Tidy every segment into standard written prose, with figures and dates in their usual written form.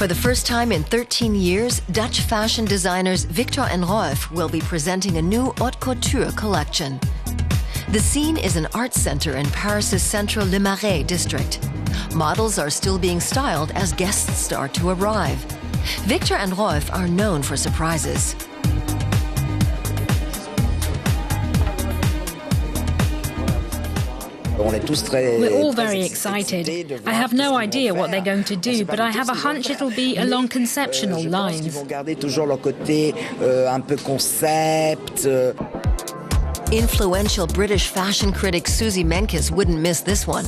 For the first time in 13 years, Dutch fashion designers Viktor and Rolf will be presenting a new haute couture collection. The scene is an art center in Paris's central Le Marais district. Models are still being styled as guests start to arrive. Viktor and Rolf are known for surprises. We're all very excited. I have no idea what they're going to do, but I have a hunch it'll be along conceptual lines. Influential British fashion critic Susie Menkes wouldn't miss this one.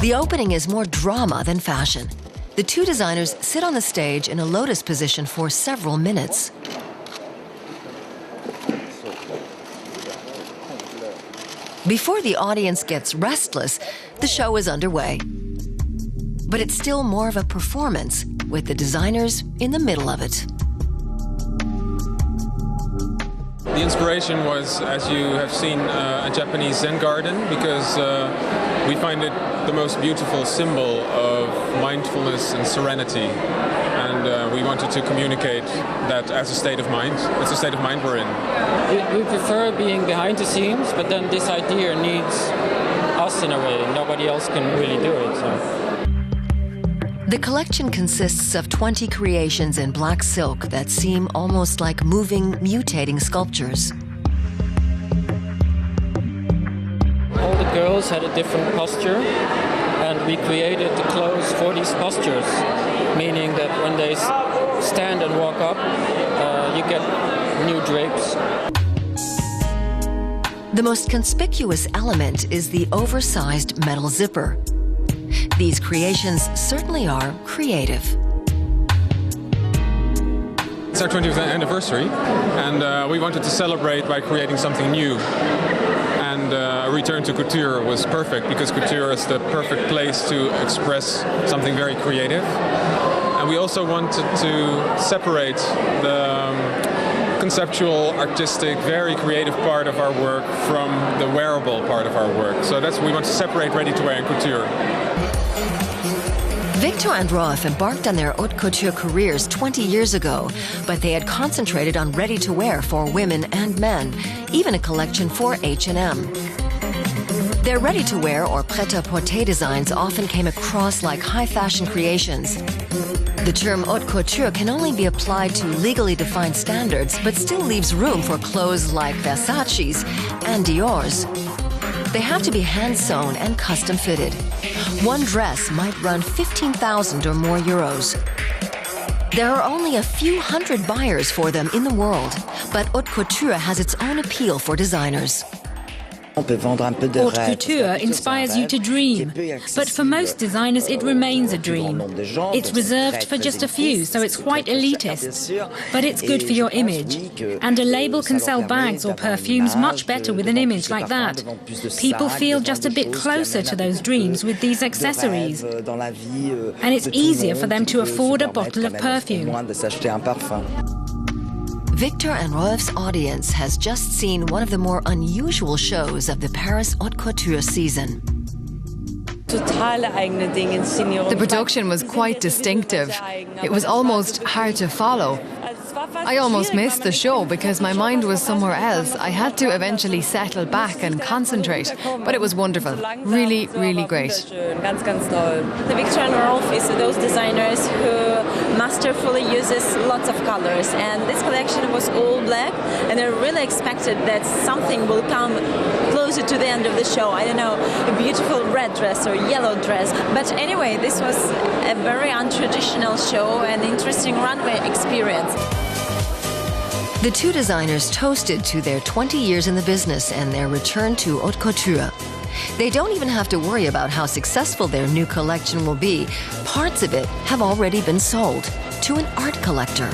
The opening is more drama than fashion. The two designers sit on the stage in a lotus position for several minutes. Before the audience gets restless, the show is underway. But it's still more of a performance, with the designers in the middle of it. The inspiration was, as you have seen, a Japanese Zen garden, because we find it the most beautiful symbol of mindfulness and serenity. And we wanted to communicate that as a state of mind. It's a state of mind we're in. We prefer being behind the scenes, but then this idea needs us in a way. Nobody else can really do it. So. The collection consists of 20 creations in black silk that seem almost like moving, mutating sculptures. All the girls had a different posture, and we created the clothes for these postures, meaning that when they stand and walk up, you get new drapes. The most conspicuous element is the oversized metal zipper. These creations certainly are creative. It's our 20th anniversary, and we wanted to celebrate by creating something new. And a return to couture was perfect, because couture is the perfect place to express something very creative. And we also wanted to separate the conceptual, artistic, very creative part of our work from the wearable part of our work. So that's, we want to separate ready-to-wear and couture. Viktor and Rolf embarked on their haute couture careers 20 years ago, but they had concentrated on ready-to-wear for women and men, even a collection for H&M. Their ready-to-wear or prêt-a-porter designs often came across like high-fashion creations. The term haute couture can only be applied to legally defined standards, but still leaves room for clothes like Versace's and Dior's. They have to be hand-sewn and custom-fitted. One dress might run 15,000 or more euros. There are only a few hundred buyers for them in the world, but haute couture has its own appeal for designers. Haute couture inspires you to dream, but for most designers it remains a dream. It's reserved for just a few, so it's quite elitist. But it's good for your image. And a label can sell bags or perfumes much better with an image like that. People feel just a bit closer to those dreams with these accessories. And it's easier for them to afford a bottle of perfume. Viktor and Rolf's audience has just seen one of the more unusual shows of the Paris haute couture season. The production was quite distinctive. It was almost hard to follow. I almost missed the show because my mind was somewhere else. I had to eventually settle back and concentrate, but it was wonderful. Really, really great. The Viktor and Rolf is those designers who masterfully uses lots of colors, and this collection was all black, and I really expected that something will come closer to the end of the show. I don't know, a beautiful red dress or yellow dress. But anyway, this was a very untraditional show and interesting runway experience. The two designers toasted to their 20 years in the business and their return to haute couture. They don't even have to worry about how successful their new collection will be. Parts of it have already been sold to an art collector.